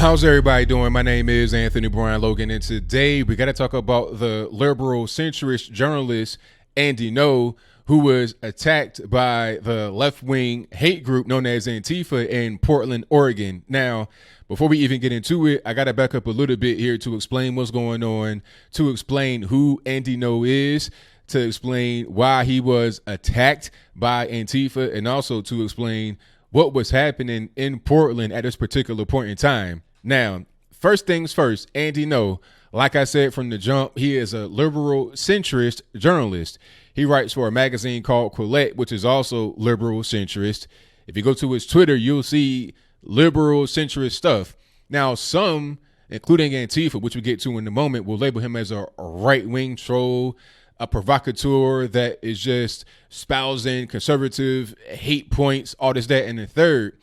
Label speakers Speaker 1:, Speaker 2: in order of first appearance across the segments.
Speaker 1: How's everybody doing? My name is Anthony Brian Logan, and today we got to talk about the liberal centrist journalist Andy Ngo, who was attacked by the left-wing hate group known as Antifa in Portland, Oregon. Now, before we even get into it, I got to back up a little bit here to explain what's going on, to explain who Andy Ngo is, to explain why he was attacked by Antifa, and also to explain what was happening in Portland at this particular point in time. Now, first things first, Andy Ngo, like I said from the jump, he is a liberal centrist journalist. He writes for a magazine called Quillette, which is also liberal centrist. If you go to his Twitter, you'll see liberal centrist stuff. Now, some, including Antifa, which we get to in a moment, will label him as a right-wing troll, a provocateur that is just espousing conservative hate points, all this, that, and the third.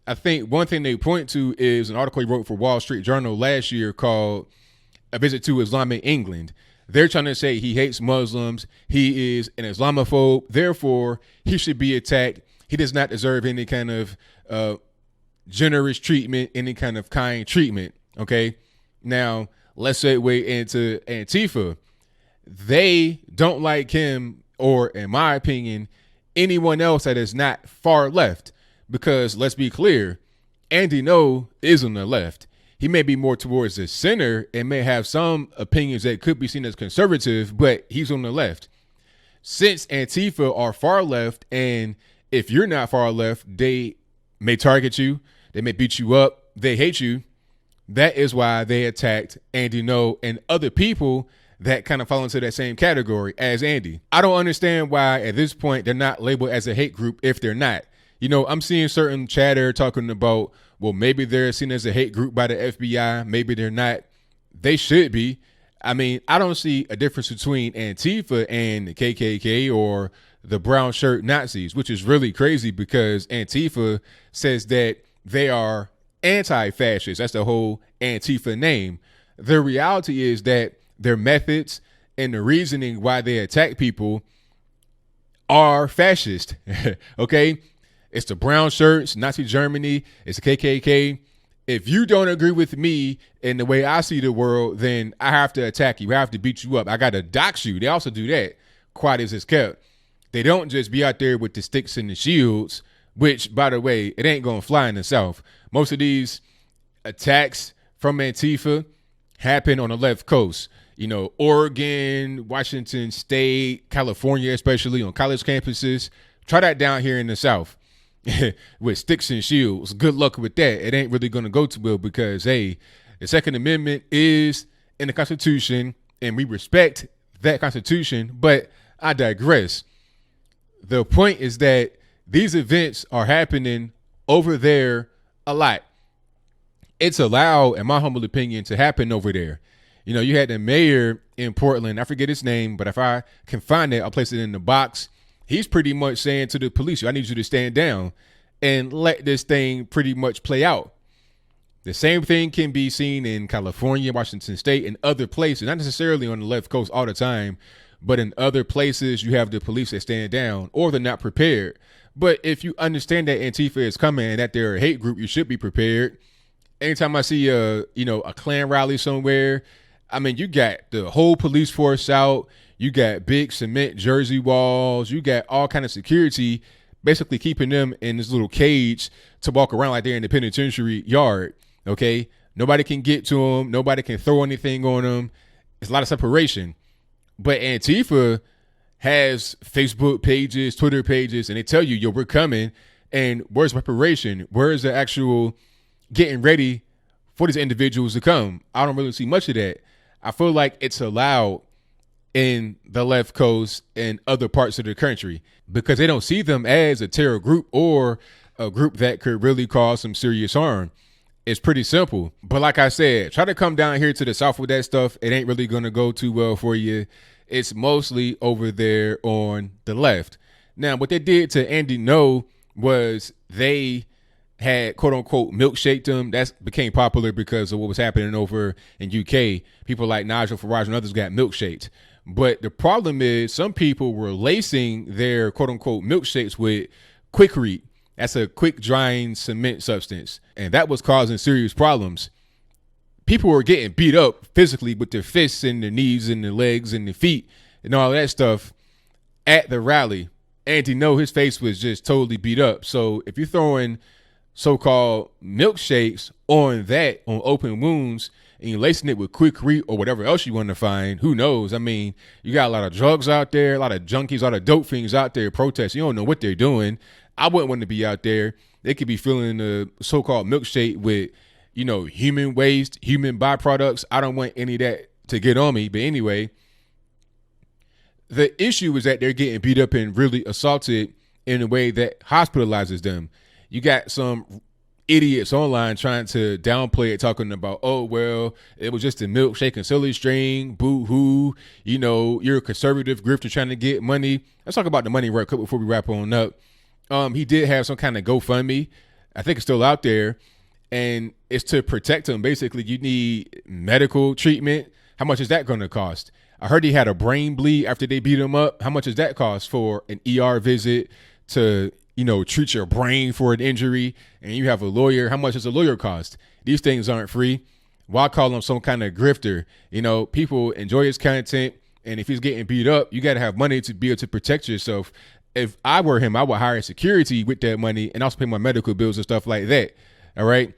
Speaker 1: I think one thing they point to is an article he wrote for Wall Street Journal last year called A Visit to Islamic England. They're trying to say he hates Muslims. He is an Islamophobe. Therefore, he should be attacked. He does not deserve any kind of generous treatment, any kind of kind treatment. Okay. Now, let's segue into Antifa. They don't like him, or in my opinion, anyone else that is not far left. Because let's be clear, Andy Ngo is on the left. He may be more towards the center and may have some opinions that could be seen as conservative, but he's on the left. Since Antifa are far left, and if you're not far left, they may target you, they may beat you up, they hate you. That is why they attacked Andy Ngo and other people that kind of fall into that same category as Andy. I don't understand why at this point they're not labeled as a hate group if they're not. You know, I'm seeing certain chatter talking about, well, maybe they're seen as a hate group by the FBI. Maybe they're not. They should be. I mean, I don't see a difference between Antifa and the KKK or the brown shirt Nazis, which is really crazy because Antifa says that they are anti-fascist. That's the whole Antifa name. The reality is that their methods and the reasoning why they attack people are fascist. Okay? It's the brown shirts, Nazi Germany, it's the KKK. If you don't agree with me in the way I see the world, then I have to attack you. I have to beat you up. I got to dox you. They also do that, quiet as it's kept. They don't just be out there with the sticks and the shields, which, by the way, it ain't going to fly in the South. Most of these attacks from Antifa happen on the left coast. You know, Oregon, Washington State, California, especially on college campuses. Try that down here in the South. With sticks and shields. Good luck with that. It ain't really going to go too well because, hey, the Second Amendment is in the Constitution and we respect that Constitution, but I digress. The point is that these events are happening over there a lot. It's allowed, in my humble opinion, to happen over there. You know, you had the mayor in Portland, I forget his name, but if I can find it, I'll place it in the box. He's pretty much saying to the police, I need you to stand down and let this thing pretty much play out. The same thing can be seen in California, Washington State, and other places, not necessarily on the left coast all the time, but in other places you have the police that stand down or they're not prepared. But if you understand that Antifa is coming and that they're a hate group, you should be prepared. Anytime I see a Klan rally somewhere, I mean, you got the whole police force out. You got big cement jersey walls. You got all kind of security, basically keeping them in this little cage to walk around like they're in the penitentiary yard. Okay. Nobody can get to them. Nobody can throw anything on them. It's a lot of separation. But Antifa has Facebook pages, Twitter pages, and they tell you, yo, we're coming. And where's preparation? Where's the actual getting ready for these individuals to come? I don't really see much of that. I feel like it's allowed in the left coast and other parts of the country because they don't see them as a terror group or a group that could really cause some serious harm. It's pretty simple. But like I said, try to come down here to the South with that stuff. It ain't really going to go too well for you. It's mostly over there on the left. Now, what they did to Andy Ngo was they had quote unquote milkshaked him. That became popular because of what was happening over in UK. People like Nigel Farage and others got milkshaked. But the problem is some people were lacing their quote unquote milkshakes with Quick Read. That's a quick drying cement substance. And that was causing serious problems. People were getting beat up physically with their fists and their knees and their legs and their feet and all that stuff at the rally. Andy Ngo, his face was just totally beat up. So if you're throwing so-called milkshakes on open wounds, and you're lacing it with quick-rete or whatever else you want to find, who knows? I mean, you got a lot of drugs out there, a lot of junkies, a lot of dope fiends out there protesting. You don't know what they're doing. I wouldn't want to be out there. They could be filling the so-called milkshake with, human waste, human byproducts. I don't want any of that to get on me. But anyway, the issue is that they're getting beat up and really assaulted in a way that hospitalizes them. You got some idiots online trying to downplay it, talking about, oh, well, it was just a milkshake and silly string, boo-hoo, you're a conservative grifter trying to get money. Let's talk about the money right quick before we wrap on up. He did have some kind of GoFundMe. I think it's still out there, and it's to protect him. Basically, you need medical treatment. How much is that going to cost? I heard he had a brain bleed after they beat him up. How much does that cost for an ER visit to treat your brain for an injury? And you have a lawyer. How much does a lawyer cost? These things aren't free. Why call him some kind of grifter? People enjoy his content. And if he's getting beat up, you got to have money to be able to protect yourself. If I were him, I would hire security with that money and also pay my medical bills and stuff like that. All right.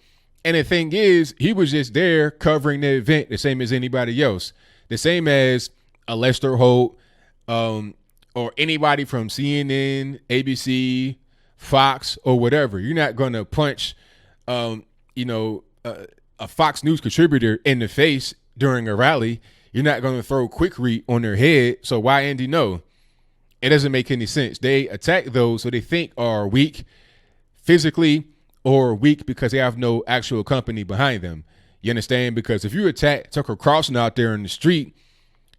Speaker 1: And the thing is, he was just there covering the event the same as anybody else, the same as a Lester Holt, or anybody from CNN, ABC, Fox, or whatever. You're not going to punch, a Fox News contributor in the face during a rally. You're not going to throw quick-rete on their head. So why Andy Ngo? It doesn't make any sense. They attack those who they think are weak physically or weak because they have no actual company behind them. You understand? Because if you attack Tucker Carlson out there in the street,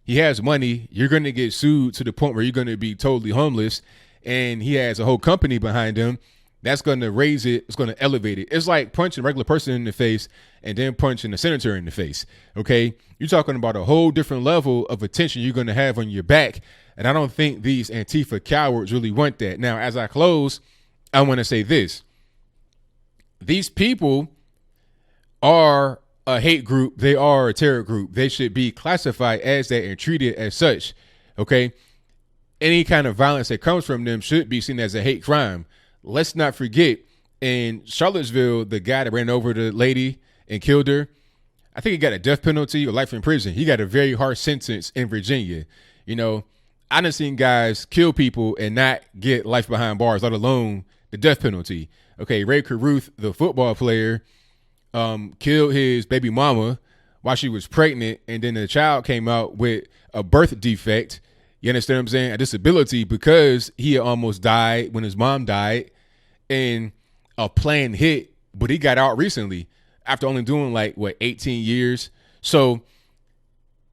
Speaker 1: he has money. You're going to get sued to the point where you're going to be totally homeless. And he has a whole company behind him. That's going to raise it. It's going to elevate it. It's like punching a regular person in the face and then punching a senator in the face. Okay. You're talking about a whole different level of attention you're going to have on your back. And I don't think these Antifa cowards really want that. Now, as I close, I want to say this. These people are a hate group. They are a terror group. They should be classified as that and treated as such. Okay. Any kind of violence that comes from them should be seen as a hate crime. Let's not forget, in Charlottesville, the guy that ran over the lady and killed her, I think he got a death penalty or life in prison. He got a very harsh sentence in Virginia. I done seen guys kill people and not get life behind bars, let alone the death penalty. Okay, Ray Cruz, the football player, killed his baby mama while she was pregnant, and then the child came out with a birth defect. You understand what I'm saying? A disability because he almost died when his mom died in a planned hit, but he got out recently after only doing 18 years. So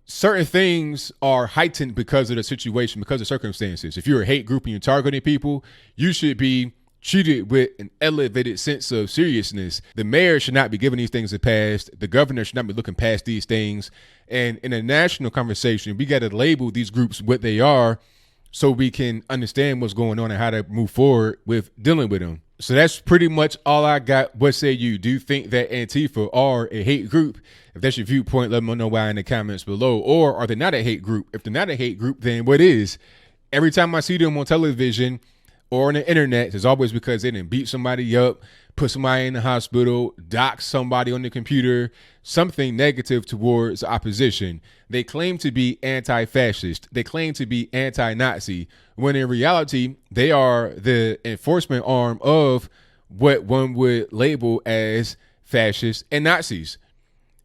Speaker 1: certain things are heightened because of the situation, because of circumstances. If you're a hate group and you're targeting people, you should be treated with an elevated sense of seriousness. The mayor should not be giving these things a pass. The governor should not be looking past these things. And in a national conversation, we got to label these groups what they are so we can understand what's going on and how to move forward with dealing with them. So that's pretty much all I got. What say you? Do you think that Antifa are a hate group? If that's your viewpoint, let me know why in the comments below. Or are they not a hate group? If they're not a hate group, then what is? Every time I see them on television or on the internet, it's always because they didn't beat somebody up, put somebody in the hospital, dox somebody on the computer, something negative towards opposition. They claim to be anti-fascist. They claim to be anti-Nazi, when in reality, they are the enforcement arm of what one would label as fascists and Nazis.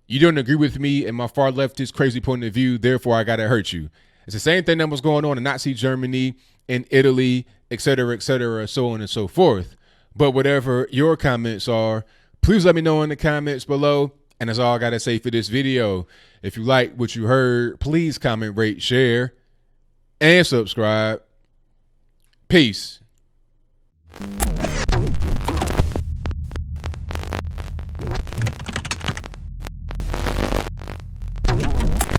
Speaker 1: You don't agree with me and my far leftist crazy point of view, therefore I gotta hurt you. It's the same thing that was going on in Nazi Germany, in Italy, et cetera, so on and so forth. But whatever your comments are, please let me know in the comments below. And that's all I got to say for this video. If you like what you heard, please comment, rate, share, and subscribe. Peace.